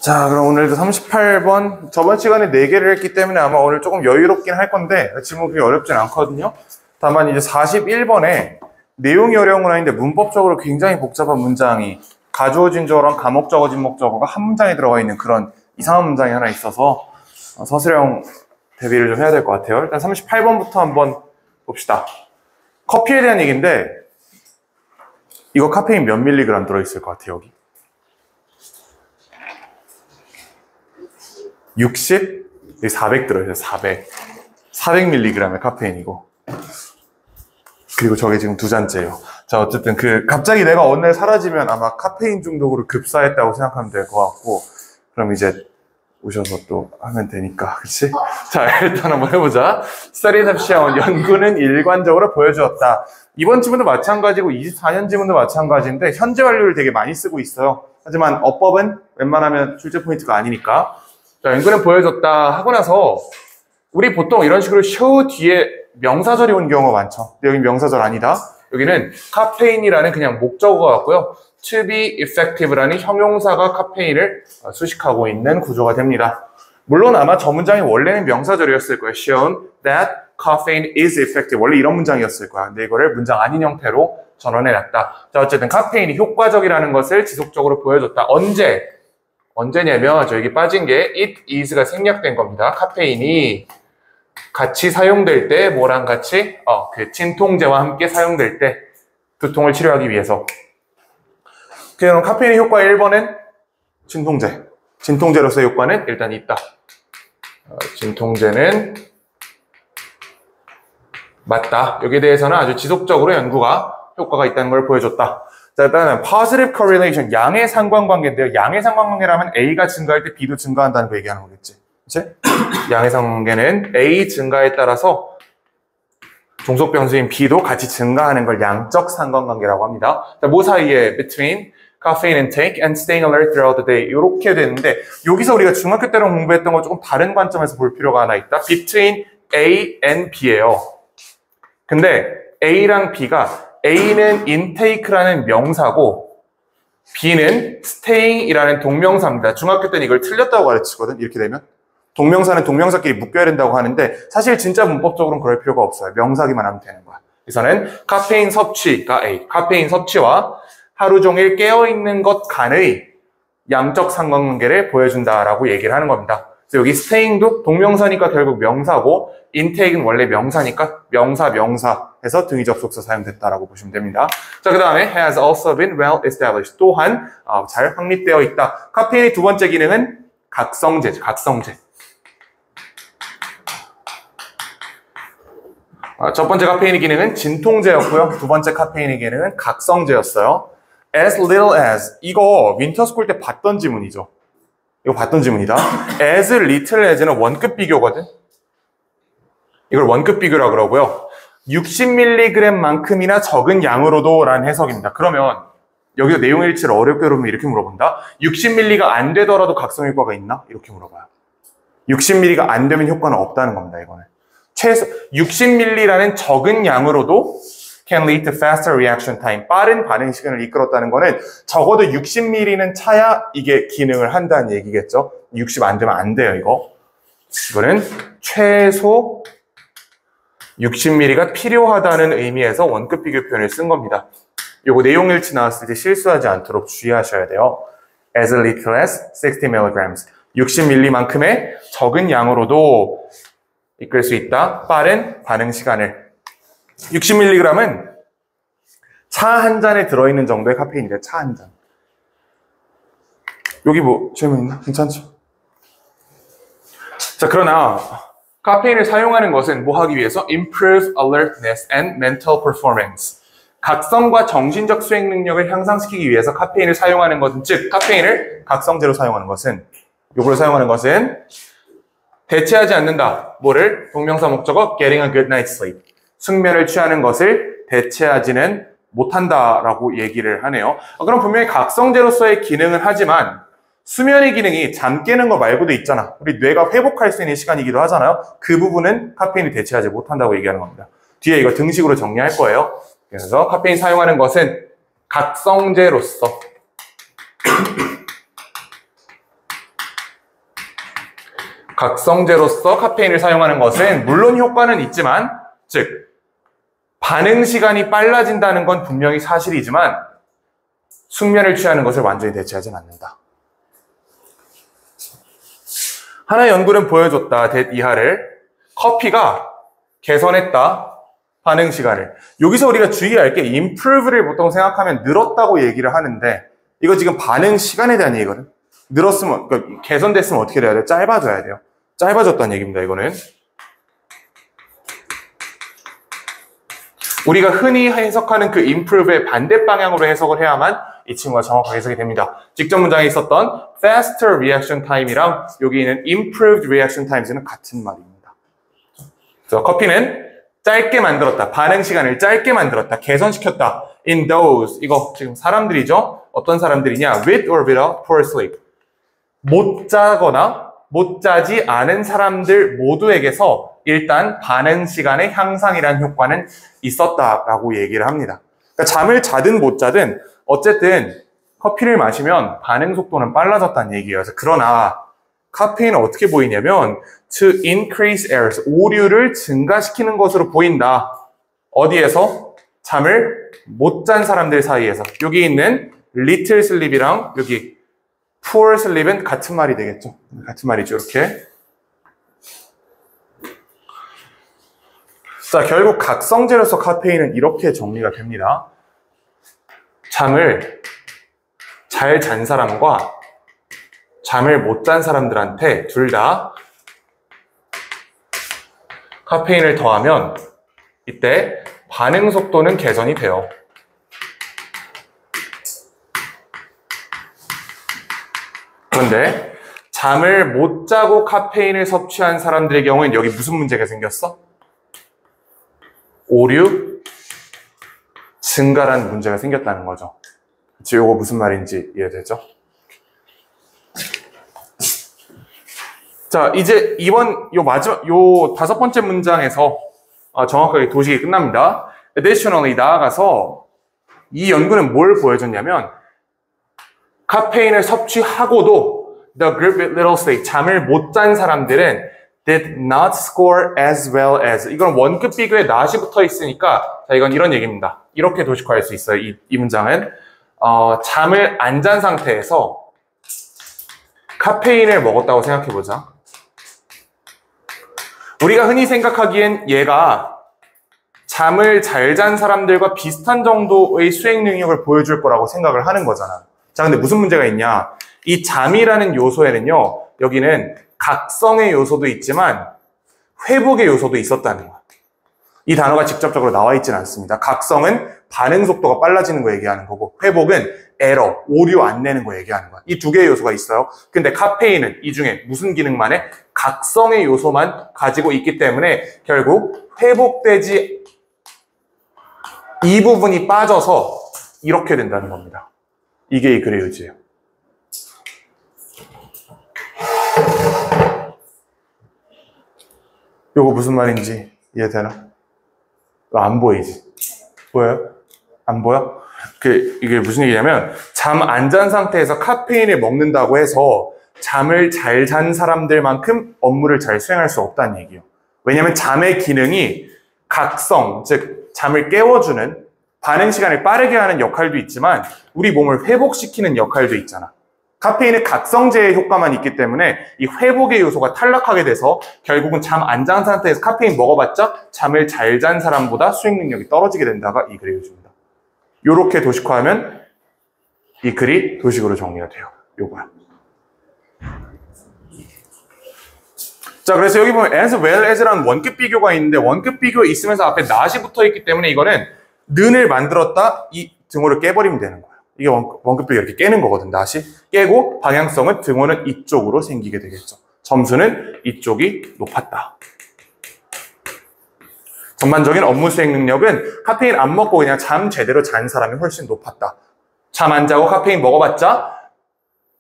자, 그럼 오늘도 38번. 저번 시간에 4개를 했기 때문에 아마 오늘 조금 여유롭긴 할 건데, 질문 그렇게 어렵진 않거든요. 다만 이제 41번에 내용이 어려운 건 아닌데, 문법적으로 굉장히 복잡한 문장이 가주어진 주어랑 감목 적어진 목적어가 한 문장에 들어가 있는 그런 이상한 문장이 하나 있어서 서술형 대비를 좀 해야 될 것 같아요. 일단 38번부터 한번 봅시다. 커피에 대한 얘기인데, 이거 카페인 몇 밀리그램 들어있을 것 같아요, 여기? 60? 여기 400 들어있어요, 400. 400mg의 카페인이고. 그리고 저게 지금 2잔째예요. 자, 어쨌든 갑자기 내가 어느 날 사라지면 아마 카페인 중독으로 급사했다고 생각하면 될 것 같고, 그럼 이제 오셔서 또 하면 되니까, 그치? 자, 일단 한번 해보자. Studies have shown, 연구는 일관적으로 보여주었다. 이번 지문도 마찬가지고 24년 지문도 마찬가지인데 현재 완료를 되게 많이 쓰고 있어요. 하지만 어법은 웬만하면 출제 포인트가 아니니까. 자, 연구는 보여줬다 하고 나서 우리 보통 이런 식으로 show 뒤에 명사절이 온 경우가 많죠. 근데 여기 명사절 아니다. 여기는 카페인이라는 그냥 목적어가 같고요. to be effective라는 형용사가 카페인을 수식하고 있는 구조가 됩니다. 물론 아마 저 문장이 원래는 명사절이었을 거예요. shown that caffeine is effective. 원래 이런 문장이었을 거야. 근데 이거를 문장 아닌 형태로 전환해놨다. 자, 어쨌든 카페인이 효과적이라는 것을 지속적으로 보여줬다. 언제냐면 저 여기 빠진 게 it is가 생략된 겁니다. 카페인이 같이 사용될 때 뭐랑 같이? 진통제와 함께 사용될 때 두통을 치료하기 위해서. 그럼 카페인의 효과 1번은 진통제. 진통제로서의 효과는 일단 있다. 진통제는 맞다. 여기에 대해서는 아주 지속적으로 연구가 효과가 있다는 걸 보여줬다. 자, 일단은 positive correlation, 양의 상관관계인데요. 양의 상관관계라면 A가 증가할 때 B도 증가한다는 거 얘기하는 거겠지. 그치? 양의 상관관계는 A 증가에 따라서 종속 변수인 B도 같이 증가하는 걸 양적 상관관계라고 합니다. 자, 뭐 사이에 between caffeine intake and staying alert throughout the day 이렇게 되는데 여기서 우리가 중학교 때로 공부했던 거 조금 다른 관점에서 볼 필요가 하나 있다. between A and B예요. 근데 A랑 B가 A는 intake라는 명사고 B는 staying이라는 동명사입니다. 중학교 때는 이걸 틀렸다고 가르치거든. 이렇게 되면 동명사는 동명사끼리 묶여야 된다고 하는데 사실 진짜 문법적으로는 그럴 필요가 없어요. 명사기만 하면 되는 거야. 그래서는 카페인 섭취가 A, 카페인 섭취와 하루 종일 깨어있는 것 간의 양적 상관관계를 보여준다라고 얘기를 하는 겁니다. 그래서 여기 staying도 동명사니까 결국 명사고 intake는 원래 명사니까 명사 해서 등위 접속사 사용됐다라고 보시면 됩니다. 자, 그 다음에 has also been well established. 또한 잘 확립되어 있다. 카페인의 두 번째 기능은 각성제. 첫 번째 카페인의 기능은 진통제였고요. 두 번째 카페인의 기능은 각성제였어요. As little as. 이거 윈터스쿨 때 봤던 지문이죠. 이거 봤던 지문이다. as little as는 원급 비교거든. 이걸 원급 비교라고 그러고요. 60mg만큼이나 적은 양으로도 라는 해석입니다. 그러면 여기서 내용 일치를 어렵게 그러면 이렇게 물어본다. 60mg가 안 되더라도 각성 효과가 있나? 이렇게 물어봐요. 60mg가 안 되면 효과는 없다는 겁니다. 이거는. 최소 60mg라는 적은 양으로도 can lead to faster reaction time. 빠른 반응 시간을 이끌었다는 거는 적어도 60mg는 차야 이게 기능을 한다는 얘기겠죠. 60 안 되면 안 돼요, 이거. 이거는 최소 60mg가 필요하다는 의미에서 원급 비교 표현을 쓴 겁니다. 요거 내용 일치 나왔을 때 실수하지 않도록 주의하셔야 돼요. As little as 60mg. 60mg만큼의 적은 양으로도 이끌 수 있다. 빠른 반응 시간을. 60mg은 차 한 잔에 들어있는 정도의 카페인이래요. 차 한 잔. 여기 뭐 질문 있나? 괜찮죠? 자, 그러나 카페인을 사용하는 것은 뭐 하기 위해서? Improve alertness and mental performance. 각성과 정신적 수행 능력을 향상시키기 위해서 카페인을 사용하는 것은, 즉 카페인을 각성제로 사용하는 것은, 요거를 사용하는 것은 대체하지 않는다. 뭐를? 동명사 목적어 getting a good night's sleep. 숙면을 취하는 것을 대체하지는 못한다라고 얘기를 하네요. 그럼 분명히 각성제로서의 기능은 하지만 수면의 기능이 잠 깨는 거 말고도 있잖아. 우리 뇌가 회복할 수 있는 시간이기도 하잖아요. 그 부분은 카페인이 대체하지 못한다고 얘기하는 겁니다. 뒤에 이거 등식으로 정리할 거예요. 그래서 카페인 사용하는 것은 각성제로서 각성제로서 카페인을 사용하는 것은 물론 효과는 있지만, 즉 반응 시간이 빨라진다는 건 분명히 사실이지만 숙면을 취하는 것을 완전히 대체하진 않는다. 하나의 연구는 보여줬다. 대 이하를. 커피가 개선했다. 반응 시간을. 여기서 우리가 주의할 게 improve를 보통 생각하면 늘었다고 얘기를 하는데 이거 지금 반응 시간에 대한 얘기거든. 늘었으면, 그러니까 개선됐으면 어떻게 돼야 돼요? 짧아져야 돼요. 짧아졌다는 얘기입니다, 이거는. 우리가 흔히 해석하는 그 improve의 반대 방향으로 해석을 해야만 이 친구가 정확하게 해석이 됩니다. 직전 문장에 있었던 faster reaction time이랑 여기 있는 improved reaction times는 같은 말입니다. 그래서 커피는 짧게 만들었다. 반응 시간을 짧게 만들었다. 개선시켰다. In those, 이거 지금 사람들이죠? 어떤 사람들이냐? With or without poor sleep. 못 자거나 못 자지 않은 사람들 모두에게서 일단 반응 시간의 향상이라는 효과는 있었다라고 얘기를 합니다. 그러니까 잠을 자든 못 자든 어쨌든 커피를 마시면 반응 속도는 빨라졌다는 얘기예요. 그러나 카페인은 어떻게 보이냐면 to increase errors, 오류를 증가시키는 것으로 보인다. 어디에서? 잠을 못 잔 사람들 사이에서. 여기 있는 little sleep이랑 여기 poor sleep은 같은 말이 되겠죠. 같은 말이죠. 이렇게. 자, 결국 각성제로서 카페인은 이렇게 정리가 됩니다. 잠을 잘 잔 사람과 잠을 못 잔 사람들한테 둘 다 카페인을 더하면 이때 반응 속도는 개선이 돼요. 그런데 잠을 못 자고 카페인을 섭취한 사람들의 경우엔 여기 무슨 문제가 생겼어? 오류 증가라는 문제가 생겼다는 거죠. 그치, 요거 무슨 말인지 이해되죠? 자, 이제 요 마지막, 요 5번째 문장에서 정확하게 도식이 끝납니다. Additionally, 나아가서 이 연구는 뭘 보여줬냐면 카페인을 섭취하고도 the group with little sleep, 잠을 못 잔 사람들은 did not score as well as, 이건 원급 비교에 not이 붙어 있으니까 자, 이건 이런 얘기입니다. 이렇게 도식화할 수 있어요. 이 문장은 잠을 안 잔 상태에서 카페인을 먹었다고 생각해보자. 우리가 흔히 생각하기엔 얘가 잠을 잘 잔 사람들과 비슷한 정도의 수행 능력을 보여줄 거라고 생각을 하는 거잖아. 자, 근데 무슨 문제가 있냐? 이 잠이라는 요소에는요, 여기는 각성의 요소도 있지만 회복의 요소도 있었다는 거야. 이 단어가 직접적으로 나와 있지는 않습니다. 각성은 반응 속도가 빨라지는 거 얘기하는 거고, 회복은 에러, 오류 안 내는 거 얘기하는 거야. 이 두 개의 요소가 있어요. 근데 카페인은 이 중에 무슨 기능만 해? 각성의 요소만 가지고 있기 때문에 결국 회복되지, 이 부분이 빠져서 이렇게 된다는 겁니다. 이게 이 글의 의지예요. 요거 무슨 말인지 이해되나? 안 보이지? 보여요? 안 보여? 이게 무슨 얘기냐면 잠 안 잔 상태에서 카페인을 먹는다고 해서 잠을 잘 잔 사람들만큼 업무를 잘 수행할 수 없다는 얘기예요. 왜냐하면 잠의 기능이 각성, 즉 잠을 깨워주는, 반응 시간을 빠르게 하는 역할도 있지만 우리 몸을 회복시키는 역할도 있잖아. 카페인은 각성제의 효과만 있기 때문에 이 회복의 요소가 탈락하게 돼서 결국은 잠 안 잔 상태에서 카페인 먹어봤자 잠을 잘 잔 사람보다 수행 능력이 떨어지게 된다가 이 글의 의지입니다. 요렇게 도식화하면 이 글이 도식으로 정리가 돼요. 요거야. 자, 그래서 여기 보면 as well as라는 원급 비교가 있는데 원급 비교에 있으면서 앞에 not이 붙어 있기 때문에 이거는 는을 만들었다 이 등호를 깨버리면 되는 거예요. 이게 원급 비교 이렇게 깨는 거거든. not이 깨고 방향성은 등호는 이쪽으로 생기게 되겠죠. 점수는 이쪽이 높았다. 전반적인 업무 수행 능력은 카페인 안 먹고 그냥 잠 제대로 잔 사람이 훨씬 높았다. 잠 안 자고 카페인 먹어봤자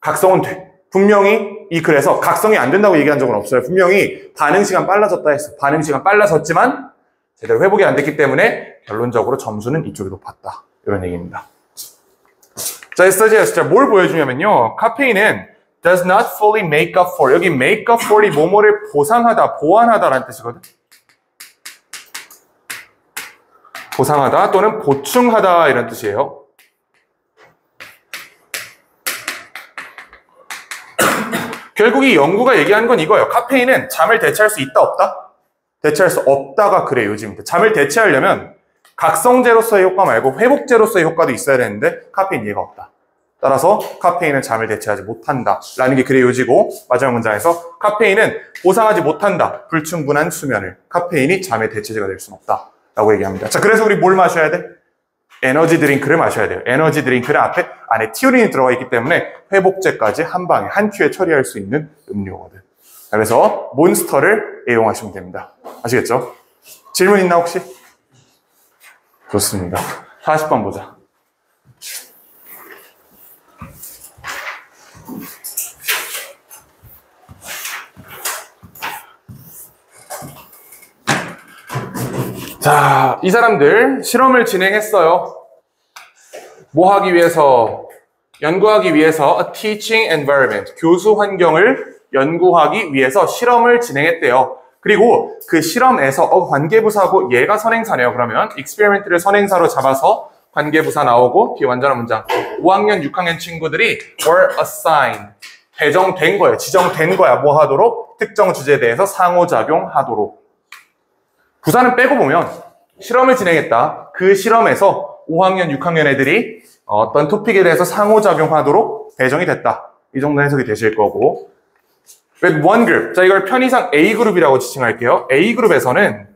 각성은 돼. 분명히 이 글에서 각성이 안 된다고 얘기한 적은 없어요. 분명히 반응 시간 빨라졌다 했어. 반응 시간 빨라졌지만 제대로 회복이 안 됐기 때문에 결론적으로 점수는 이쪽이 높았다. 이런 얘기입니다. 자, 스터디에서 뭘 보여주냐면요. 카페인은 does not fully make up for. 여기 make up for이 뭐뭐를 보상하다, 보완하다라는 뜻이거든. 보상하다 또는 보충하다 이런 뜻이에요. 결국 이 연구가 얘기하는 건 이거예요. 카페인은 잠을 대체할 수 있다, 없다? 대체할 수 없다가 그래요, 요즘. 잠을 대체하려면 각성제로서의 효과 말고 회복제로서의 효과도 있어야 되는데 카페인 얘가 없다. 따라서 카페인은 잠을 대체하지 못한다 라는 게 그래 요지고, 마지막 문장에서 카페인은 보상하지 못한다. 불충분한 수면을. 카페인이 잠의 대체제가 될 수는 없다 라고 얘기합니다. 자, 그래서 우리 뭘 마셔야 돼? 에너지 드링크를 마셔야 돼요. 에너지 드링크는 안에 티오린이 들어가 있기 때문에 회복제까지 한 방에 한 큐에 처리할 수 있는 음료거든. 그래서 몬스터를 애용하시면 됩니다. 아시겠죠? 질문 있나 혹시? 좋습니다. 40번 보자. 자, 이 사람들 실험을 진행했어요. 뭐 하기 위해서? 연구하기 위해서 a teaching environment, 교수 환경을 연구하기 위해서 실험을 진행했대요. 그리고 그 실험에서 관계부사고 얘가 선행사네요. 그러면 experiment를 선행사로 잡아서 관계부사 나오고 뒤에 완전한 문장. 5학년, 6학년 친구들이 were assigned, 배정된 거예요. 지정된 거야. 뭐 하도록? 특정 주제에 대해서 상호작용하도록. 부사는 빼고 보면 실험을 진행했다. 그 실험에서 5학년, 6학년 애들이 어떤 토픽에 대해서 상호작용하도록 배정이 됐다. 이 정도 해석이 되실 거고. With one group. 자, 이걸 편의상 A그룹이라고 지칭할게요. A그룹에서는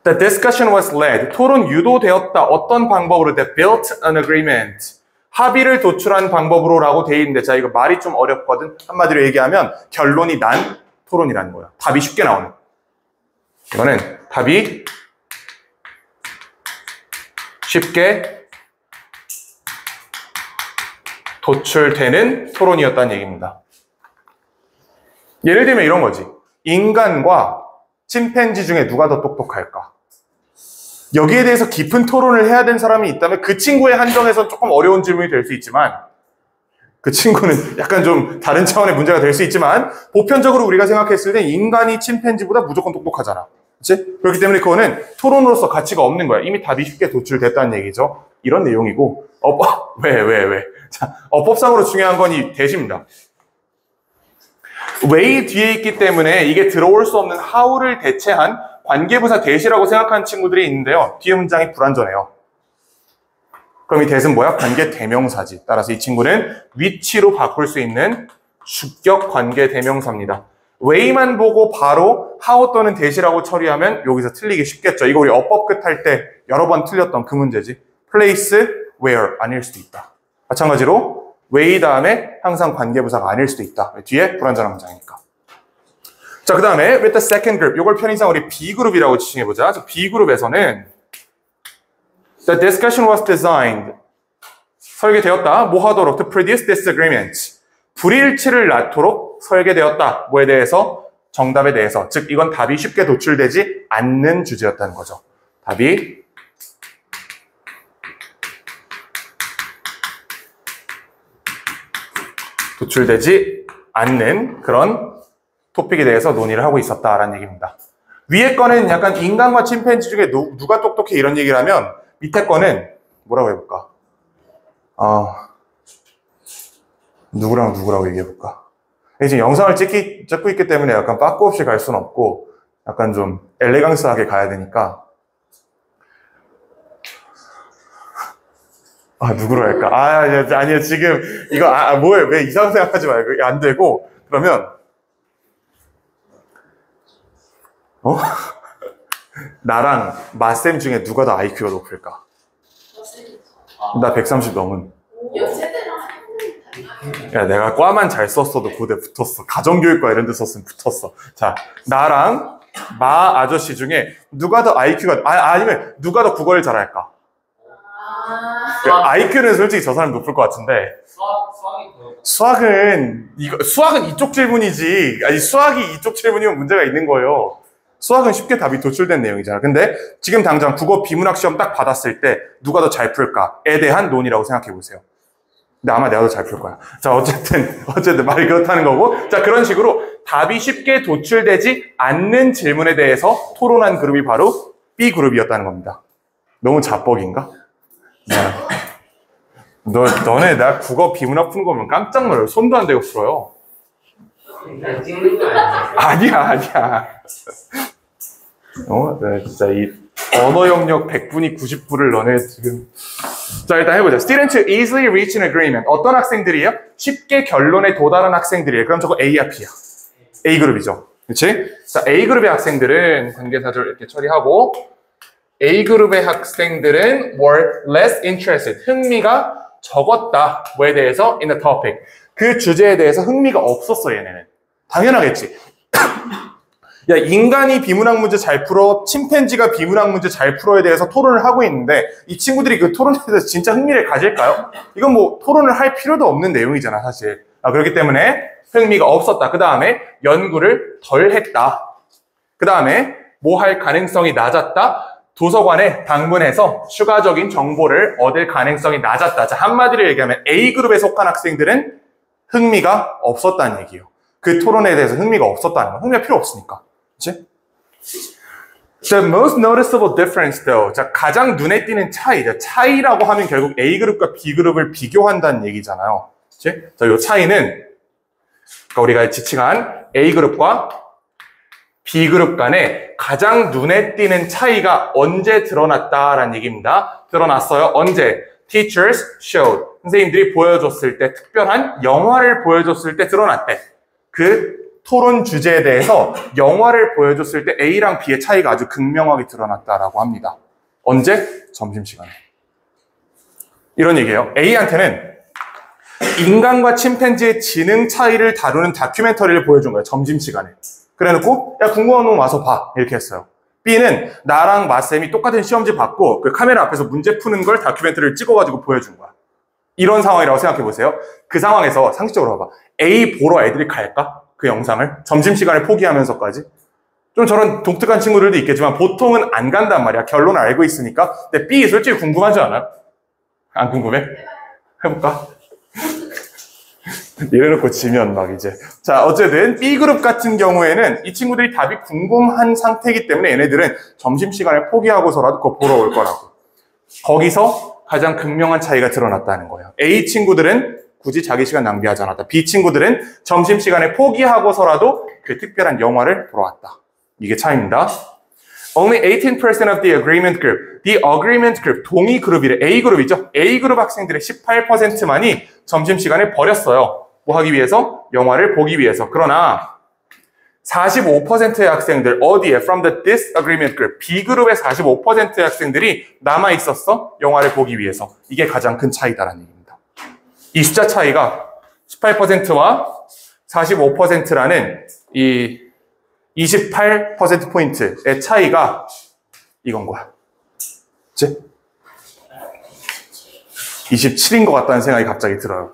The discussion was led. 토론 유도되었다. 어떤 방법으로? That built an agreement. 합의를 도출한 방법으로 라고 돼 있는데, 자, 이거 말이 좀 어렵거든. 한마디로 얘기하면 결론이 난 토론이라는 거야. 답이 쉽게 나오는. 이거는 답이 쉽게 도출되는 토론이었다는 얘기입니다. 예를 들면 이런 거지. 인간과 침팬지 중에 누가 더 똑똑할까? 여기에 대해서 깊은 토론을 해야 되는 사람이 있다면 그 친구의 한정에서 조금 어려운 질문이 될 수 있지만, 그 친구는 약간 좀 다른 차원의 문제가 될 수 있지만, 보편적으로 우리가 생각했을 때 인간이 침팬지보다 무조건 똑똑하잖아. 그렇지? 그렇기 때문에 그거는 토론으로서 가치가 없는 거야. 이미 답이 쉽게 도출됐다는 얘기죠. 이런 내용이고, 왜? 자, 어법상으로 중요한 건 이 대시입니다. way 뒤에 있기 때문에 이게 들어올 수 없는 how를 대체한 관계부사 대시라고 생각하는 친구들이 있는데요. 뒤에 문장이 불완전해요. 그럼 이 대는 뭐야? 관계 대명사지. 따라서 이 친구는 위치로 바꿀 수 있는 주격 관계 대명사입니다. way만 보고 바로 how 또는 대시라고 처리하면 여기서 틀리기 쉽겠죠. 이거 우리 어법 끝 할 때 여러 번 틀렸던 그 문제지. place, where 아닐 수도 있다. 마찬가지로 way 다음에 항상 관계부사가 아닐 수도 있다. 뒤에 불완전한 문장이니까. 자, 그 다음에 with the second group. 이걸 편의상 우리 B그룹이라고 지칭해보자. B그룹에서는 the discussion was designed. 설계되었다. 뭐 하도록? to produce disagreement. 불일치를 낳도록 설계되었다. 뭐에 대해서? 정답에 대해서. 즉, 이건 답이 쉽게 도출되지 않는 주제였다는 거죠. 답이 도출되지 않는 그런 토픽에 대해서 논의를 하고 있었다라는 얘기입니다. 위에 거는 약간 인간과 침팬지 중에 누가 똑똑해 이런 얘기를 하면, 밑에 거는 뭐라고 해볼까? 누구랑 누구라고 얘기해볼까? 지금 영상을 찍고 있기 때문에 약간 빠꾸 없이 갈 수는 없고 약간 좀 엘레강스하게 가야 되니까 누구로 할까? 아니요 지금 이거 뭐예요? 왜 이상한 생각하지 말고 안 되고 그러면 나랑 마쌤 중에 누가 더 IQ가 높을까? 나 130 넘은. 야, 내가 과만 잘 썼어도 고대 붙었어. 가정교육과 이런 데 썼으면 붙었어. 자, 나랑 마 아저씨 중에 누가 더 IQ가, 아니면 누가 더 국어를 잘할까? IQ는 솔직히 저 사람 높을 것 같은데. 수학은 이쪽 질문이지. 아니, 수학이 이쪽 질문이면 문제가 있는 거예요. 수학은 쉽게 답이 도출된 내용이잖아. 근데 지금 당장 국어 비문학 시험 딱 받았을 때 누가 더 잘 풀까에 대한 논의라고 생각해 보세요. 근데 아마 내가 더 잘 풀 거야. 자, 어쨌든 말이 그렇다는 거고. 자, 그런 식으로 답이 쉽게 도출되지 않는 질문에 대해서 토론한 그룹이 바로 B그룹이었다는 겁니다. 너무 자뻑인가? 네. 너네 나 국어 비문학 푸는 거 보면 깜짝 놀라요. 손도 안 대고 풀어요. 찍는 거 아니야? 아니야. 네, 진짜 이 언어 영역 100분이 90분을 너네 지금. 자, 일단 해보자. Students who easily reach an agreement. 어떤 학생들이에요? 쉽게 결론에 도달한 학생들이에요. 그럼 저거 A야, B야? A그룹이죠. 그치? 자, A그룹의 학생들은 관계사절 이렇게 처리하고, A그룹의 학생들은 were less interested. 흥미가 적었다. 뭐에 대해서? in the topic. 그 주제에 대해서 흥미가 없었어, 얘네는. 당연하겠지. 야, 인간이 비문학 문제 잘 풀어, 침팬지가 비문학 문제 잘 풀어에 대해서 토론을 하고 있는데 이 친구들이 그 토론에 대해서 진짜 흥미를 가질까요? 이건 뭐 토론을 할 필요도 없는 내용이잖아, 사실. 그렇기 때문에 흥미가 없었다. 그 다음에 연구를 덜 했다. 그 다음에 뭐 할 가능성이 낮았다. 도서관에 방문해서 추가적인 정보를 얻을 가능성이 낮았다. 자, 한마디로 얘기하면 A그룹에 속한 학생들은 흥미가 없었다는 얘기예요. 그 토론에 대해서 흥미가 없었다는 거. 흥미가 필요 없으니까. 그치? The most noticeable difference though. 자, 가장 눈에 띄는 차이. 차이라고 하면 결국 A그룹과 B그룹을 비교한다는 얘기잖아요. 그치? 자, 이 차이는, 그러니까 우리가 지칭한 A그룹과 B그룹 간에 가장 눈에 띄는 차이가 언제 드러났다라는 얘기입니다. 드러났어요. 언제? Teachers showed. 선생님들이 보여줬을 때, 특별한 영화를 보여줬을 때 드러났대. 그 토론 주제에 대해서 영화를 보여줬을 때 A랑 B의 차이가 아주 극명하게 드러났다라고 합니다. 언제? 점심시간에. 이런 얘기예요. A한테는 인간과 침팬지의 지능 차이를 다루는 다큐멘터리를 보여준 거예요. 점심시간에. 그래놓고 야, 궁금한 놈 와서 봐. 이렇게 했어요. B는 나랑 마쌤이 똑같은 시험지 받고 그 카메라 앞에서 문제 푸는 걸 다큐멘터리를 찍어가지고 보여준 거야. 이런 상황이라고 생각해보세요. 그 상황에서 상식적으로 봐봐. A 보러 애들이 갈까? 그 영상을? 점심시간을 포기하면서까지? 좀 저런 독특한 친구들도 있겠지만 보통은 안 간단 말이야. 결론을 알고 있으니까. 근데 B 솔직히 궁금하지 않아요? 안 궁금해? 해볼까? 이래놓고 지면 막 이제. 자, 어쨌든 B그룹 같은 경우에는 이 친구들이 답이 궁금한 상태이기 때문에 얘네들은 점심시간을 포기하고서라도 그거 보러 올 거라고. 거기서 가장 극명한 차이가 드러났다는 거예요. A 친구들은 굳이 자기 시간 낭비하지 않았다. B 친구들은 점심시간에 포기하고서라도 그 특별한 영화를 보러 왔다. 이게 차이입니다. Only 18% of the agreement group. The agreement group, 동의 그룹이래. A그룹이죠. A그룹 학생들의 18%만이 점심시간에 버렸어요. 뭐 하기 위해서? 영화를 보기 위해서. 그러나 45%의 학생들, 어디에? From the disagreement group. B그룹의 45%의 학생들이 남아있었어. 영화를 보기 위해서. 이게 가장 큰 차이다라는 얘기입니다. 이 숫자 차이가 18%와 45%라는 이 28%포인트의 차이가 이건 거야. 그치? 27인 것 같다는 생각이 갑자기 들어요.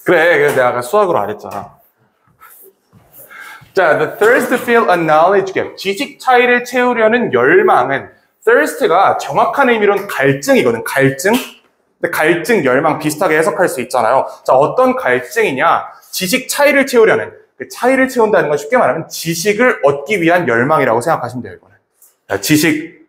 그래, 그래서 내가 아까 수학으로 안 했잖아. 자, the thirst to fill a knowledge gap. 지식 차이를 채우려는 열망은, thirst가 정확한 의미로는 갈증이거든, 갈증. 근데 갈증, 열망 비슷하게 해석할 수 있잖아요. 자, 어떤 갈증이냐? 지식 차이를 채우려는, 그 차이를 채운다는 건 쉽게 말하면 지식을 얻기 위한 열망이라고 생각하시면 돼요, 이거는. 자, 지식을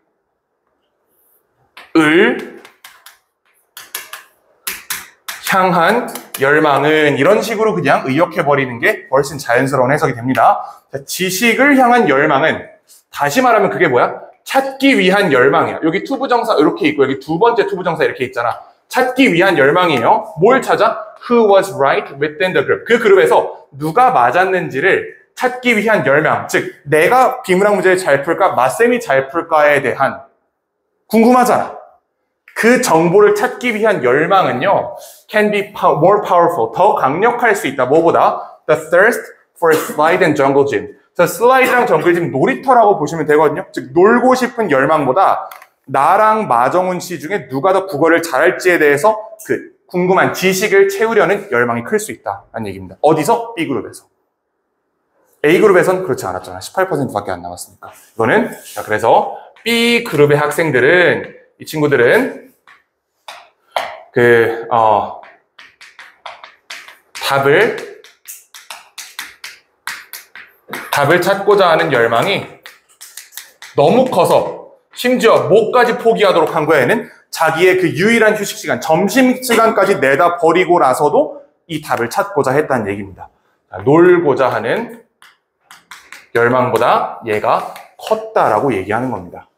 향한 열망은 이런 식으로 그냥 의역해버리는 게 훨씬 자연스러운 해석이 됩니다. 자, 지식을 향한 열망은 다시 말하면 그게 뭐야? 찾기 위한 열망이야. 여기 투부정사 이렇게 있고 여기 두 번째 투부정사 이렇게 있잖아. 찾기 위한 열망이에요. 뭘 찾아? Who was right within the group. 그 그룹에서 누가 맞았는지를 찾기 위한 열망. 즉 내가 비문학 문제를 잘 풀까? 마쌤이 잘 풀까에 대한 궁금하잖아. 그 정보를 찾기 위한 열망은요, can be more powerful, 더 강력할 수 있다. 뭐보다? The thirst for slide and jungle gym. 자, 슬라이드랑 정글 짐 놀이터라고 보시면 되거든요. 즉, 놀고 싶은 열망보다 나랑 마정훈 씨 중에 누가 더 국어를 잘할지에 대해서 그 궁금한 지식을 채우려는 열망이 클 수 있다는 얘기입니다. 어디서? B그룹에서. A그룹에선 그렇지 않았잖아. 18%밖에 안 남았으니까. 이거는, 자, 그래서 B그룹의 학생들은, 이 친구들은 답을 찾고자 하는 열망이 너무 커서 심지어 목까지 포기하도록 한 거야. 얘는 자기의 그 유일한 휴식 시간, 점심시간까지 내다 버리고 나서도 이 답을 찾고자 했다는 얘기입니다. 놀고자 하는 열망보다 얘가 컸다라고 얘기하는 겁니다.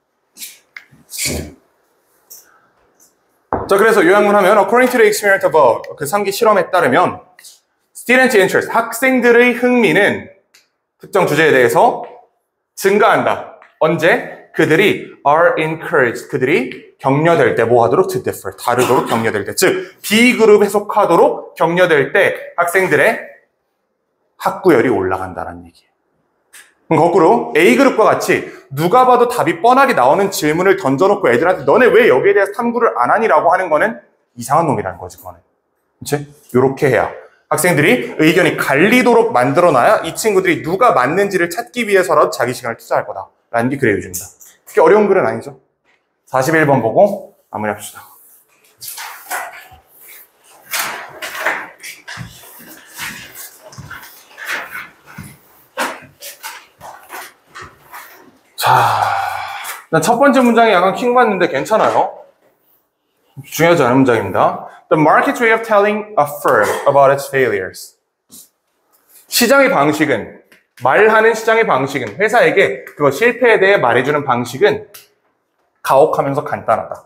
자, 그래서 요약문하면 according to the experiment above, 그 3기 실험에 따르면 student interest, 학생들의 흥미는 특정 주제에 대해서 증가한다. 언제? 그들이 are encouraged, 그들이 격려될 때 뭐 하도록? to differ, 다르도록 격려될 때. 즉, B그룹에 속하도록 격려될 때 학생들의 학구열이 올라간다는 얘기예요. 그럼 거꾸로 A그룹과 같이 누가 봐도 답이 뻔하게 나오는 질문을 던져놓고 애들한테 너네 왜 여기에 대해서 탐구를 안 하니라고 하는 거는 이상한 놈이라는 거지, 그거는. 그치? 요렇게 해야 학생들이 의견이 갈리도록 만들어놔야 이 친구들이 누가 맞는지를 찾기 위해서라도 자기 시간을 투자할 거다라는 게 그래 요즘입니다. 그게 어려운 글은 아니죠. 41번 보고 마무리합시다. 자, 일단 첫 번째 문장이 약간 킹 받는데 괜찮아요. 중요하지 않은 문장입니다. The market's way of telling a firm about its failures. 시장의 방식은, 말하는 시장의 방식은, 회사에게 그거 실패에 대해 말해주는 방식은 가혹하면서 간단하다.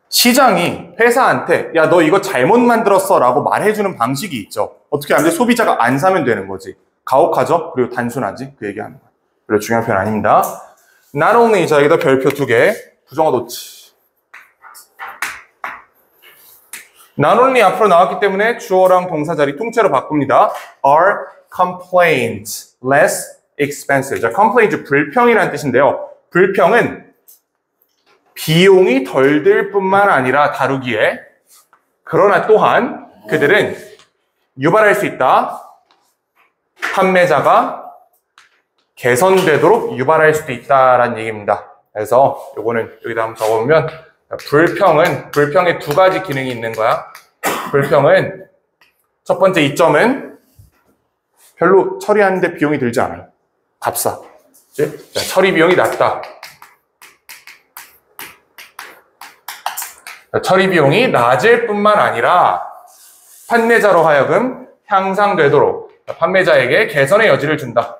시장이 회사한테 야, 너 이거 잘못 만들었어 라고 말해주는 방식이 있죠. 어떻게 하면 소비자가 안 사면 되는 거지. 가혹하죠? 그리고 단순하지? 그 얘기하는 거예요. 별로 중요한 표현 아닙니다. Not only, 자, 여기다 별표 2개, 부정어 놓지. Not only 앞으로 나왔기 때문에 주어랑 동사 자리 통째로 바꿉니다. Are complaints less expensive. 자, complaints, 불평이라는 뜻인데요. 불평은 비용이 덜 들 뿐만 아니라 다루기에, 그러나 또한 그들은 유발할 수 있다. 판매자가 개선되도록 유발할 수도 있다라는 얘기입니다. 그래서 요거는 여기다 한번 적어보면 불평의 두 가지 기능이 있는 거야. 불평은 첫 번째 이점은 별로 처리하는데 비용이 들지 않아요. 값싸. 처리 비용이 낮다. 처리 비용이 낮을 뿐만 아니라 판매자로 하여금 향상되도록 판매자에게 개선의 여지를 준다.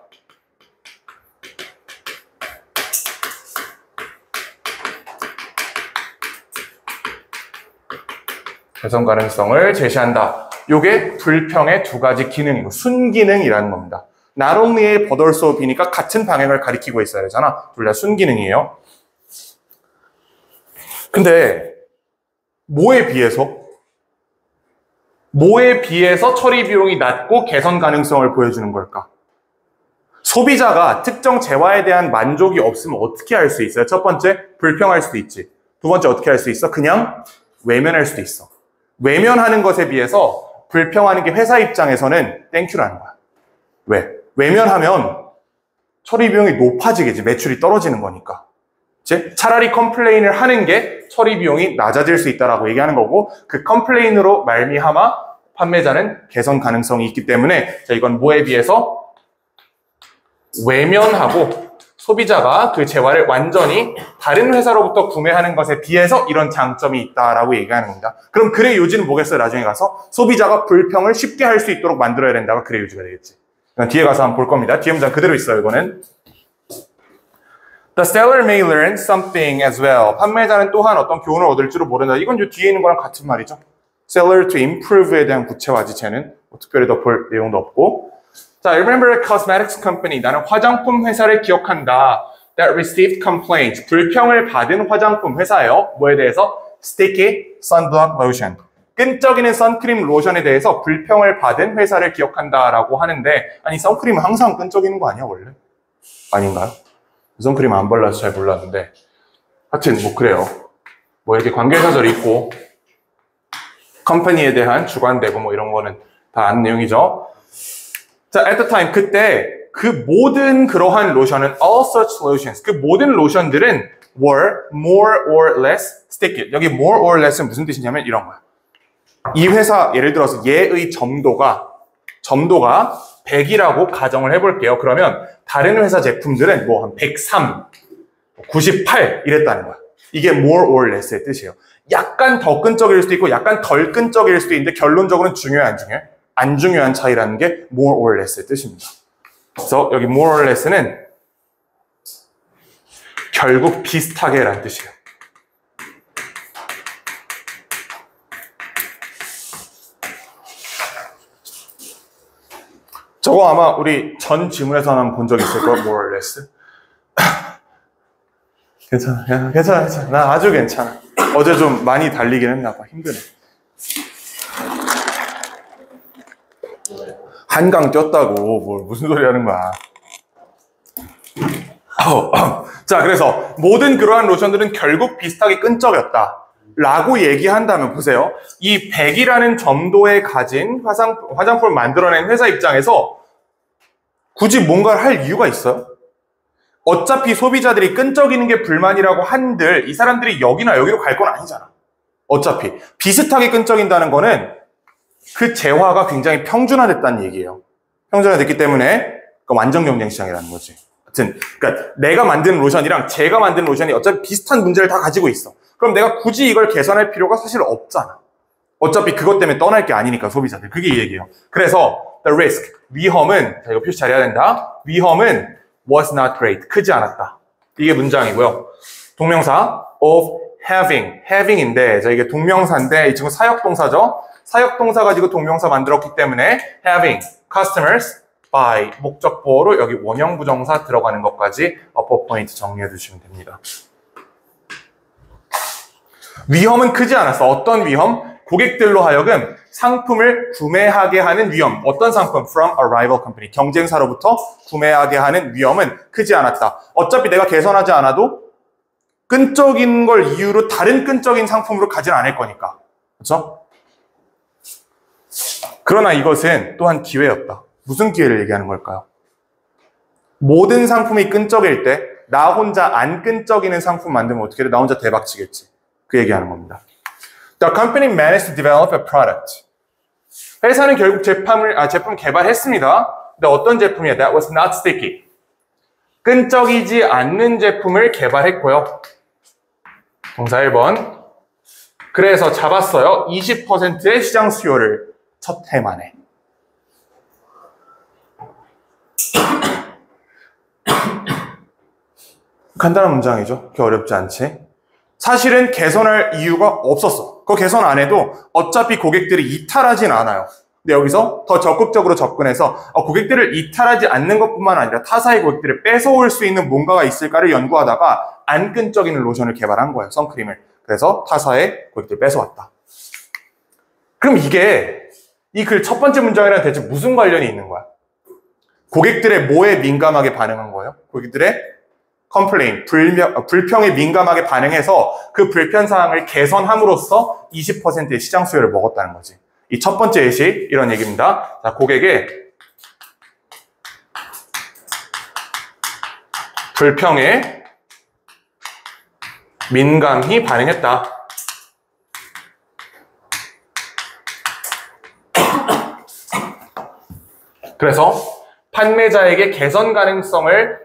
개선 가능성을 제시한다. 요게 불평의 두 가지 기능이고 순기능이라는 겁니다. Not only의 but also be니까 같은 방향을 가리키고 있어야 되잖아. 둘 다 순기능이에요. 근데 뭐에 비해서 처리 비용이 낮고 개선 가능성을 보여주는 걸까? 소비자가 특정 재화에 대한 만족이 없으면 어떻게 할 수 있어요? 첫 번째, 불평할 수도 있지. 두 번째, 어떻게 할 수 있어? 그냥 외면할 수도 있어. 외면하는 것에 비해서 불평하는 게 회사 입장에서는 땡큐라는 거야. 왜? 외면하면 처리 비용이 높아지겠지. 매출이 떨어지는 거니까. 차라리 컴플레인을 하는 게 처리 비용이 낮아질 수 있다라고 얘기하는 거고, 그 컴플레인으로 말미암아 판매자는 개선 가능성이 있기 때문에, 자, 이건 뭐에 비해서? 외면하고 소비자가 그 재화를 완전히 다른 회사로부터 구매하는 것에 비해서 이런 장점이 있다라고 얘기하는 겁니다. 그럼 그래 요지는 뭐겠어요? 나중에 가서 소비자가 불평을 쉽게 할 수 있도록 만들어야 된다가 그래 요지가 되겠지. 뒤에 가서 한번 볼 겁니다. 뒤에 문장 그대로 있어요, 이거는. The seller may learn something as well. 판매자는 또한 어떤 교훈을 얻을지도 모른다. 이건 요 뒤에 있는 거랑 같은 말이죠. Seller to improve에 대한 구체화지, 쟤는. 특별히 더 볼 내용도 없고. 자, remember a cosmetics company. 나는 화장품 회사를 기억한다. That received complaints. 불평을 받은 화장품 회사예요. 뭐에 대해서? Sticky sunblock lotion. 끈적이는 선크림 로션에 대해서 불평을 받은 회사를 기억한다라고 하는데, 아니, 선크림은 항상 끈적이는 거 아니야, 원래? 아닌가요? 선크림 안 발라서 잘 몰랐는데. 하여튼, 뭐, 그래요. 뭐, 이렇게 관계사절이 있고, 컴퍼니에 대한 주관되고, 뭐, 이런 거는 다 아는 내용이죠. 자, at the time, 그때, 그 모든 그러한 로션은, all such lotions, 그 모든 로션들은 were more or less sticky. 여기 more or less은 무슨 뜻이냐면 이런 거야. 이 회사 예를 들어서 얘의 점도가 100이라고 가정을 해볼게요. 그러면 다른 회사 제품들은 뭐 한 103, 98 이랬다는 거야. 이게 more or less의 뜻이에요. 약간 더 끈적일 수도 있고 약간 덜 끈적일 수도 있는데 결론적으로는 중요해 안 중요해? 안 중요한 차이라는 게 more or less의 뜻입니다. 그래서 여기 more or less는 결국 비슷하게 라는 뜻이에요. 저거 아마 우리 전 지문에서 한번 본 적 있을 거예요. more or less. 괜찮아. 나 아주 괜찮아. 어제 좀 많이 달리긴 했나 봐. 힘드네. 한강 뛰었다고 무슨 소리 하는 거야. 자, 그래서 모든 그러한 로션들은 결국 비슷하게 끈적였다 라고 얘기한다면 보세요. 이 100이라는 점도에 가진 화장품을 만들어낸 회사 입장에서 굳이 뭔가를 할 이유가 있어요? 어차피 소비자들이 끈적이는 게 불만이라고 한들 이 사람들이 여기나 여기로 갈 건 아니잖아. 어차피 비슷하게 끈적인다는 거는 그 재화가 굉장히 평준화됐다는 얘기예요. 평준화됐기 때문에 완전 경쟁 시장이라는 거지. 하여튼 그러니까 내가 만든 로션이랑 제가 만든 로션이 어차피 비슷한 문제를 다 가지고 있어. 그럼 내가 굳이 이걸 개선할 필요가 사실 없잖아. 어차피 그것 때문에 떠날 게 아니니까 소비자들. 그게 이 얘기예요. 그래서 the risk, 위험은, 자 이거 표시 잘해야 된다. 위험은 was not great, 크지 않았다. 이게 문장이고요. 동명사 of having인데 자 이게 동명사인데 이 친구 사역동사죠. 사역동사 가지고 동명사 만들었기 때문에 having customers by 목적보호로 여기 원형 부정사 들어가는 것까지 어퍼 포인트 정리해 두시면 됩니다. 위험은 크지 않았어. 어떤 위험? 고객들로 하여금 상품을 구매하게 하는 위험. 어떤 상품? From a rival company. 경쟁사로부터 구매하게 하는 위험은 크지 않았다. 어차피 내가 개선하지 않아도 끈적인 걸 이유로 다른 끈적인 상품으로 가진 않을 거니까. 그렇죠? 그러나 이것은 또한 기회였다. 무슨 기회를 얘기하는 걸까요? 모든 상품이 끈적일 때 나 혼자 안 끈적이는 상품 만들면 어떻게 돼? 나 혼자 대박 치겠지. 그 얘기하는 겁니다. The company managed to develop a product. 회사는 결국 제품 개발했습니다. 근데 어떤 제품이야? That was not sticky. 끈적이지 않는 제품을 개발했고요. 동사 1번. 그래서 잡았어요. 20%의 시장 수요를 첫 해 만에. 간단한 문장이죠. 그렇게 어렵지 않지. 사실은 개선할 이유가 없었어. 그거 개선 안 해도 어차피 고객들이 이탈하진 않아요. 근데 여기서 더 적극적으로 접근해서 고객들을 이탈하지 않는 것뿐만 아니라 타사의 고객들을 뺏어올 수 있는 뭔가가 있을까를 연구하다가 안 끈적이는 로션을 개발한 거예요. 선크림을. 그래서 타사의 고객들을 뺏어왔다. 그럼 이게 이 글 첫 번째 문장이랑 대체 무슨 관련이 있는 거야? 고객들의 뭐에 민감하게 반응한 거예요? 고객들의 컴플레인, 불평에 민감하게 반응해서 그 불편사항을 개선함으로써 20%의 시장 수요를 먹었다는 거지. 이 첫 번째 예시, 이런 얘기입니다. 자, 고객의 불평에 민감히 반응했다. 그래서 판매자에게 개선 가능성을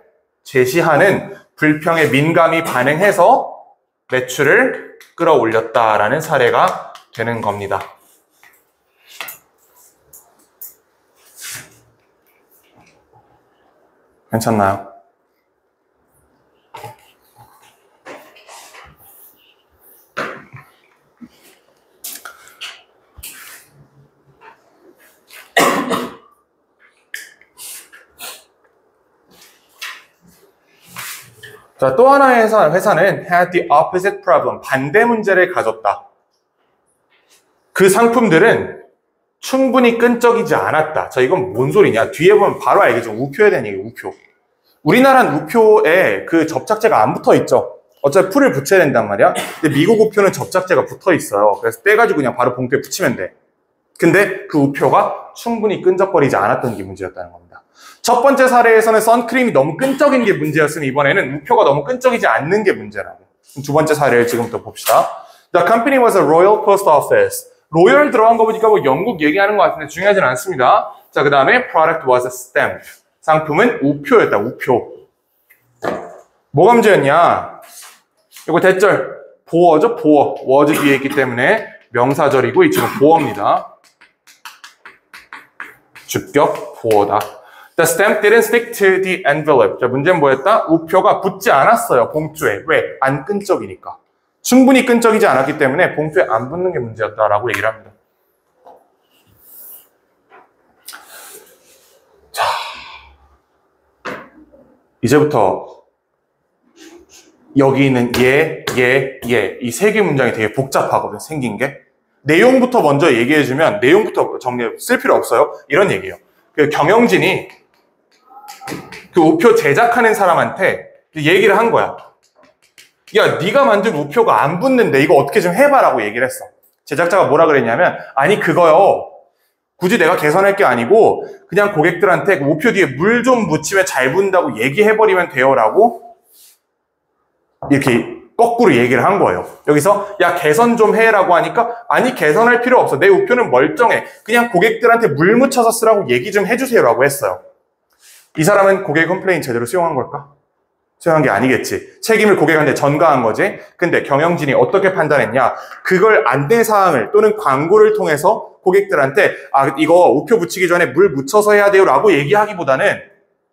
제시하는 불평에 민감히 반응해서 매출을 끌어올렸다라는 사례가 되는 겁니다. 괜찮나요? 자, 또 하나의 회사는 had the opposite problem, 반대 문제를 가졌다. 그 상품들은 충분히 끈적이지 않았다. 자, 이건 뭔 소리냐? 뒤에 보면 바로 알겠죠. 우표에 대한 얘기예요, 우표. 우리나라는 우표에 그 접착제가 안 붙어 있죠. 어차피 풀을 붙여야 된단 말이야. 근데 미국 우표는 접착제가 붙어 있어요. 그래서 떼가지고 그냥 바로 봉투에 붙이면 돼. 근데 그 우표가 충분히 끈적거리지 않았던 게 문제였다는 겁니다. 첫 번째 사례에서는 선크림이 너무 끈적인 게 문제였으니 이번에는 우표가 너무 끈적이지 않는 게 문제라고. 두 번째 사례를 지금부터 봅시다. The company was a royal post office. 로열 들어간 거 보니까 뭐 영국 얘기하는 것 같은데 중요하진 않습니다. 자, 그 다음에 product was a stamp. 상품은 우표였다, 우표. 뭐가 문제였냐? 이거 대절, 보어죠, 보어. was 뒤에 있기 때문에 명사절이고 이 친구 보어입니다. 주격 보어다. The stamp didn't stick to the envelope. 자, 문제는 뭐였다? 우표가 붙지 않았어요, 봉투에. 왜? 안 끈적이니까. 충분히 끈적이지 않았기 때문에 봉투에 안 붙는 게 문제였다라고 얘기를 합니다. 자, 이제부터 여기 있는 예, 이 세 개 문장이 되게 복잡하거든, 생긴 게. 내용부터 먼저 얘기해주면 내용부터 정리해 쓸 필요 없어요. 이런 얘기예요. 그 경영진이 그 우표 제작하는 사람한테 얘기를 한 거야. 야, 네가 만든 우표가 안 붙는데 이거 어떻게 좀 해봐라고 얘기를 했어. 제작자가 뭐라 그랬냐면, 아니 그거요, 굳이 내가 개선할 게 아니고 그냥 고객들한테 그 우표 뒤에 물 좀 묻히면 잘 붙는다고 얘기해버리면 돼요 라고 이렇게 거꾸로 얘기를 한 거예요. 여기서 야, 개선 좀 해라고 하니까, 아니 개선할 필요 없어, 내 우표는 멀쩡해, 그냥 고객들한테 물 묻혀서 쓰라고 얘기 좀 해주세요 라고 했어요. 이 사람은 고객 컴플레인 제대로 수용한 걸까? 수용한 게 아니겠지. 책임을 고객한테 전가한 거지. 근데 경영진이 어떻게 판단했냐? 그걸 안내사항을 또는 광고를 통해서 고객들한테 아, 이거 우표 붙이기 전에 물 묻혀서 해야 돼요 라고 얘기하기보다는,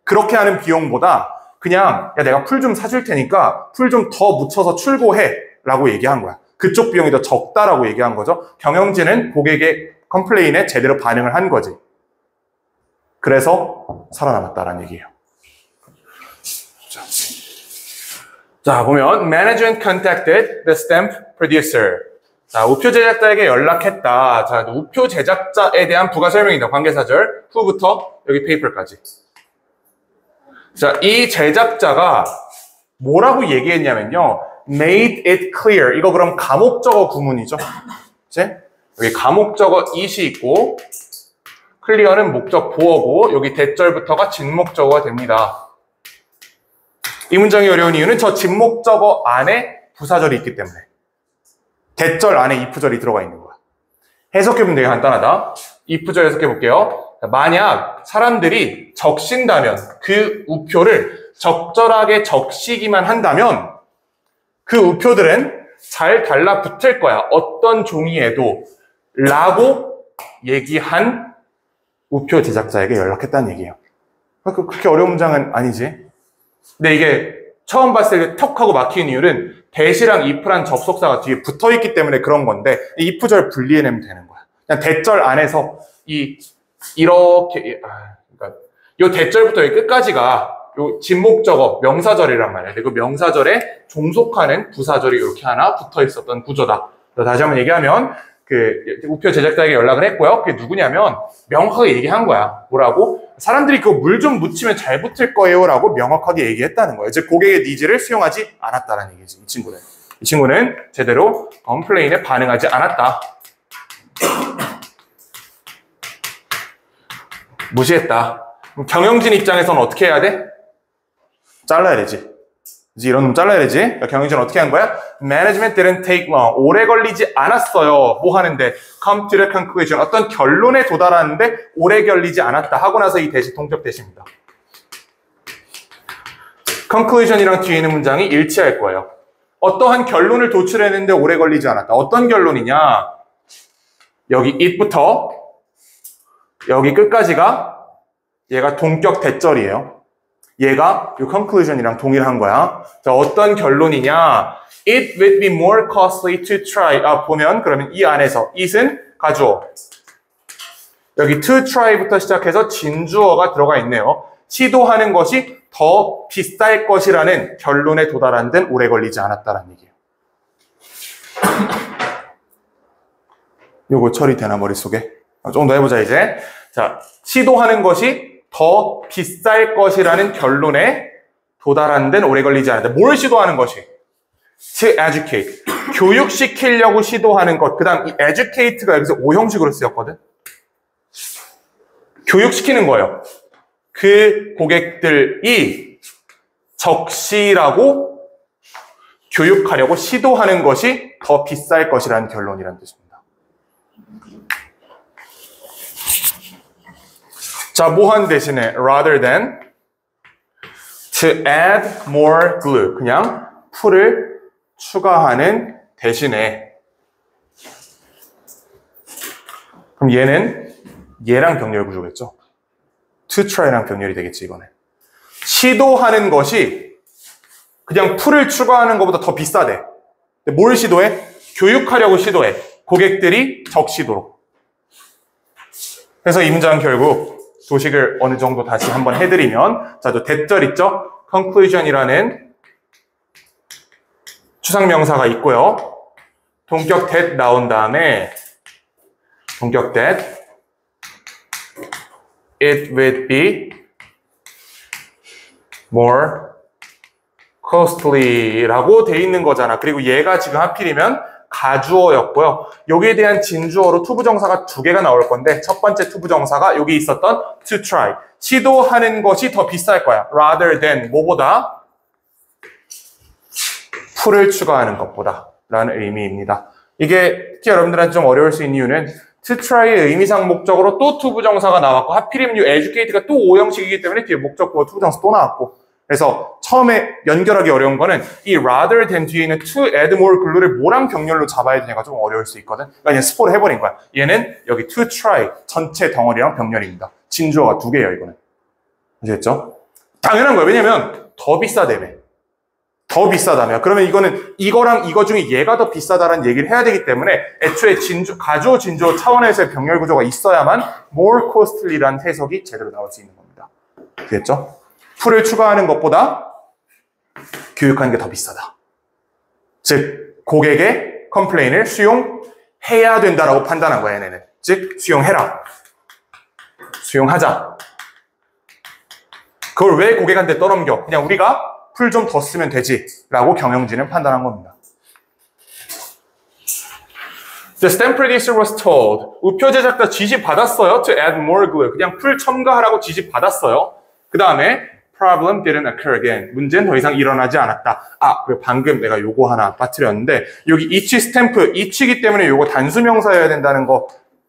그렇게 하는 비용보다 그냥 야, 내가 풀 좀 사줄 테니까 풀 좀 더 묻혀서 출고해 라고 얘기한 거야. 그쪽 비용이 더 적다라고 얘기한 거죠. 경영진은 고객의 컴플레인에 제대로 반응을 한 거지. 그래서 살아남았다라는 얘기예요. 자, 보면 management contacted the stamp producer. 자, 우표 제작자에게 연락했다. 자, 우표 제작자에 대한 부가 설명이다. 관계사절 후부터 여기 페이퍼까지. 자, 이 제작자가 뭐라고 얘기했냐면요, made it clear. 이거 그럼 가목적어 구문이죠. 그치? 여기 가목적어 it이 있고 clear는 목적 보어고 여기 대절부터가 진목적어가 됩니다. 이 문장이 어려운 이유는 저 진목적어 안에 부사절이 있기 때문에. 대절 안에 if절이 들어가 있는 거야. 해석해보면 되게 간단하다. if절 해석해 볼게요. 만약 사람들이 적신다면, 그 우표를 적절하게 적시기만 한다면 그 우표들은 잘 달라붙을 거야, 어떤 종이에도 라고 얘기한 우표 제작자에게 연락했다는 얘기예요. 그렇게 어려운 문장은 아니지. 근데 이게 처음 봤을 때 턱 하고 막히는 이유는 대시랑 if란 접속사가 뒤에 붙어있기 때문에 그런 건데, if절 분리해내면 되는 거야. 그냥 대절 안에서 이렇게, 그러니까 요 대절부터 여기 끝까지가 요 진목적어 명사절이란 말이야. 그 명사절에 종속하는 부사절이 이렇게 하나 붙어 있었던 구조다. 다시 한번 얘기하면 그 우표 제작자에게 연락을 했고요. 그게 누구냐면 명확하게 얘기한 거야. 뭐라고? 사람들이 그거 물 좀 묻히면 잘 붙을 거예요 라고 명확하게 얘기했다는 거예요. 즉 고객의 니즈를 수용하지 않았다는 얘기지. 이 친구는 제대로 컴플레인에 반응하지 않았다. 무시했다. 그럼 경영진 입장에서는 어떻게 해야 돼? 잘라야 되지. 이제 이런 놈 잘라야 되지. 그러니까 경영진은 어떻게 한 거야? Management didn't take long. 오래 걸리지 않았어요. 뭐 하는데? Come to the conclusion. 어떤 결론에 도달하는데 오래 걸리지 않았다 하고 나서 이 대시 동적 대시입니다. conclusion이랑 뒤에 있는 문장이 일치할 거예요. 어떠한 결론을 도출했는데 오래 걸리지 않았다. 어떤 결론이냐? 여기 it부터 여기 끝까지가 얘가 동격 대절이에요. 얘가 이 conclusion이랑 동일한 거야. 자, 어떤 결론이냐? It would be more costly to try. 보면 그러면 이 안에서 it은 가주어. 여기 to try부터 시작해서 진주어가 들어가 있네요. 시도하는 것이 더 비쌀 것이라는 결론에 도달한 데는 오래 걸리지 않았다는 얘기예요. 요거 처리되나 머릿속에? 조금 더 해보자 이제. 자, 시도하는 것이 더 비쌀 것이라는 결론에 도달하는 데는 오래 걸리지 않는다. 뭘 시도하는 것이? To educate. 교육시키려고 시도하는 것. 그 다음 이 educate가 여기서 오형식으로 쓰였거든. 교육시키는 거예요. 그 고객들이 적시라고 교육하려고 시도하는 것이 더 비쌀 것이라는 결론이라는 뜻입니다. 자, 뭐한 대신에 rather than to add more glue. 그냥 풀을 추가하는 대신에. 그럼 얘는 얘랑 병렬 구조겠죠? to try랑 병렬이 되겠지, 이거는. 시도하는 것이 그냥 풀을 추가하는 것보다 더 비싸대. 뭘 시도해? 교육하려고 시도해. 고객들이 적시도록. 그래서 이 문장 결국 도식을 어느 정도 다시 한번 해드리면, 자, 저 대절 있죠? conclusion이라는 추상명사가 있고요. 동격 that 나온 다음에 동격 that it would be more costly라고 돼 있는 거잖아. 그리고 얘가 지금 하필이면 가주어였고요. 여기에 대한 진주어로 투부정사가 두 개가 나올 건데 첫 번째 투부정사가 여기 있었던 to try. 시도하는 것이 더 비쌀 거야. rather than 뭐보다? 풀을 추가하는 것보다 라는 의미입니다. 이게 특히 여러분들한테 좀 어려울 수 있는 이유는 to try의 의미상 목적으로 또 투부정사가 나왔고 하필이면 educate가 또 오형식이기 때문에 뒤에 목적보고 투부정사 또 나왔고 그래서 처음에 연결하기 어려운 거는 이 rather than 뒤에 있는 to add more glue를 뭐랑 병렬로 잡아야 되냐가 좀 어려울 수 있거든. 그러니까 그냥 스포를 해버린 거야. 얘는 여기 to try 전체 덩어리랑 병렬입니다. 진주어가 두 개예요, 이거는. 아시겠죠? 당연한 거예요. 왜냐면 더 비싸다며. 더 비싸다며. 그러면 이거는 이거랑 이거 중에 얘가 더 비싸다라는 얘기를 해야 되기 때문에 애초에 가주어, 진주어 차원에서의 병렬 구조가 있어야만 more costly라는 해석이 제대로 나올 수 있는 겁니다. 아시겠죠? 풀을 추가하는 것보다 교육하는 게 더 비싸다. 즉, 고객의 컴플레인을 수용해야 된다라고 판단한 거야, 얘네는. 즉, 수용해라. 수용하자. 그걸 왜 고객한테 떠넘겨? 그냥 우리가 풀 좀 더 쓰면 되지. 라고 경영진은 판단한 겁니다. The stamp producer was told. 우표 제작자 지시 받았어요. To add more glue. 그냥 풀 첨가하라고 지시 받았어요. 그 다음에 problem didn't occur again. 문제는 더 이상 일어나지 않았다. 아, 그리고 방금 내가 요거 하나 빠뜨렸는데 여기 each 스탬프, each이기 때문에 요거 단수명사여야 된다는 거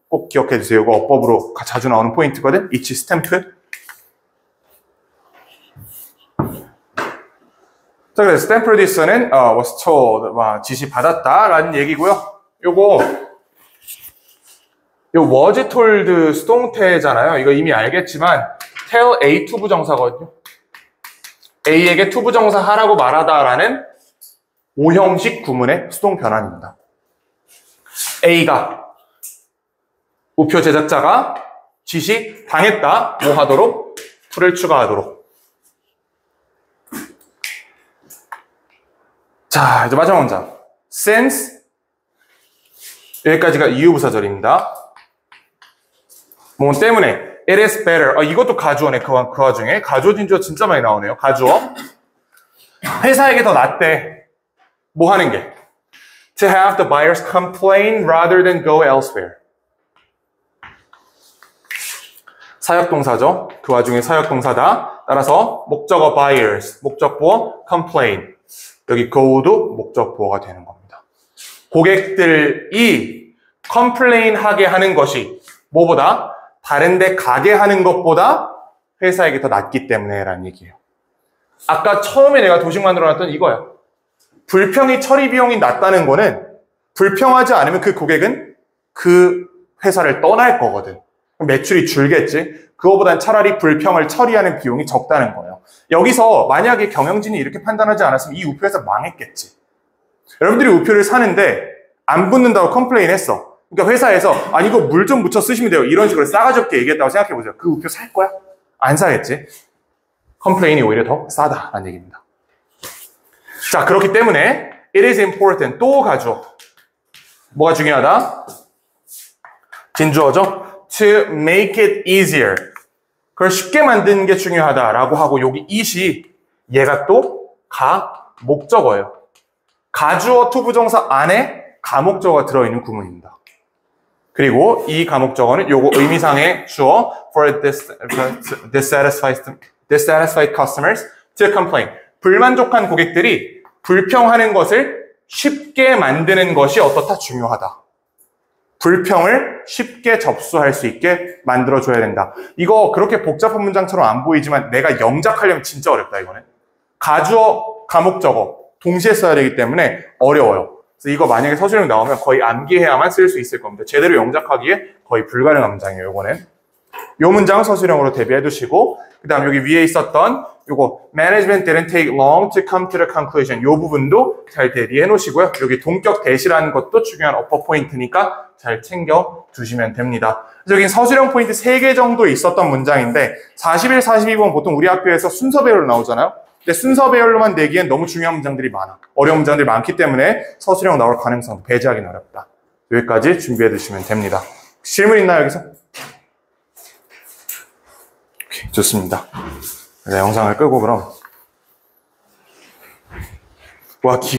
꼭 기억해 주세요. 요거 어법으로 자주 나오는 포인트거든. each 스탬프. 자, 그래서 stamp producer는 was told, 지시 받았다라는 얘기고요. 요거 was told 수동태잖아요. 이거 이미 알겠지만 tell A 투부정사거든요. A에게 투부정사 하라고 말하다라는 오형식 구문의 수동 변환입니다. A가 우표 제작자가 지시 당했다. 뭐 하도록? 풀을 추가하도록. 자, 이제 마지막 문장. Since 여기까지가 이유부사절입니다. 뭐 때문에 it is better. 이것도 가주어네. 그 와중에 가주어 진주어 진짜 많이 나오네요. 가주어. 회사에게 더 낫대. 뭐 하는 게? To have the buyers complain rather than go elsewhere. 사역동사죠. 그 와중에 사역동사다. 따라서 목적어 buyers, 목적보어 complain. 여기 go도 목적보어가 되는 겁니다. 고객들이 complain 하게 하는 것이 뭐보다? 다른 데 가게 하는 것보다 회사에게 더 낫기 때문에 라는 얘기예요. 아까 처음에 내가 도식 만들어 놨던 이거야. 불평이 처리 비용이 낮다는 거는 불평하지 않으면 그 고객은 그 회사를 떠날 거거든. 매출이 줄겠지. 그거보단 차라리 불평을 처리하는 비용이 적다는 거예요. 여기서 만약에 경영진이 이렇게 판단하지 않았으면 이 우표에서 망했겠지. 여러분들이 우표를 사는데 안 붙는다고 컴플레인 했어. 그러니까 회사에서 아니 이거 물 좀 묻혀 쓰시면 돼요. 이런 식으로 싸가지 없게 얘기했다고 생각해보세요. 그 우표 살 거야? 안 사겠지. 컴플레인이 오히려 더 싸다라는 얘기입니다. 자, 그렇기 때문에 it is important. 또 가죠. 뭐가 중요하다? 진주어죠. To make it easier. 그걸 쉽게 만드는 게 중요하다라고 하고 여기 it이 얘가 또 목적어예요. 가주어 투부정사 안에 가목적어가 들어있는 구문입니다. 그리고 이 가목적어는 요거 의미상의 주어 for dissatisfied customers to complain. 불만족한 고객들이 불평하는 것을 쉽게 만드는 것이 어떻다? 중요하다. 불평을 쉽게 접수할 수 있게 만들어줘야 된다. 이거 그렇게 복잡한 문장처럼 안 보이지만 내가 영작하려면 진짜 어렵다, 이거는. 가주어, 가목적어 동시에 써야 되기 때문에 어려워요. 그래서 이거 만약에 서술형 나오면 거의 암기해야만 쓸 수 있을 겁니다. 제대로 영작하기에 거의 불가능한 문장이에요, 이거는. 요 문장은 서술형으로 대비해 두시고, 그 다음 여기 위에 있었던 요거 Management didn't take long to come to the conclusion. 요 부분도 잘 대비해 놓으시고요. 여기 동격 대시라는 것도 중요한 어퍼 포인트니까 잘 챙겨 두시면 됩니다. 그래서 여기 서술형 포인트 3개 정도 있었던 문장인데 41, 42번 보통 우리 학교에서 순서 배열로 나오잖아요. 근데 순서 배열로만 내기엔 너무 중요한 문장들이 많아. 어려운 문장들이 많기 때문에 서술형 나올 가능성도 배제하기는 어렵다. 여기까지 준비해 두시면 됩니다. 질문 있나요, 여기서? 오케이, 좋습니다. 네, 영상을 끄고 그럼. 와,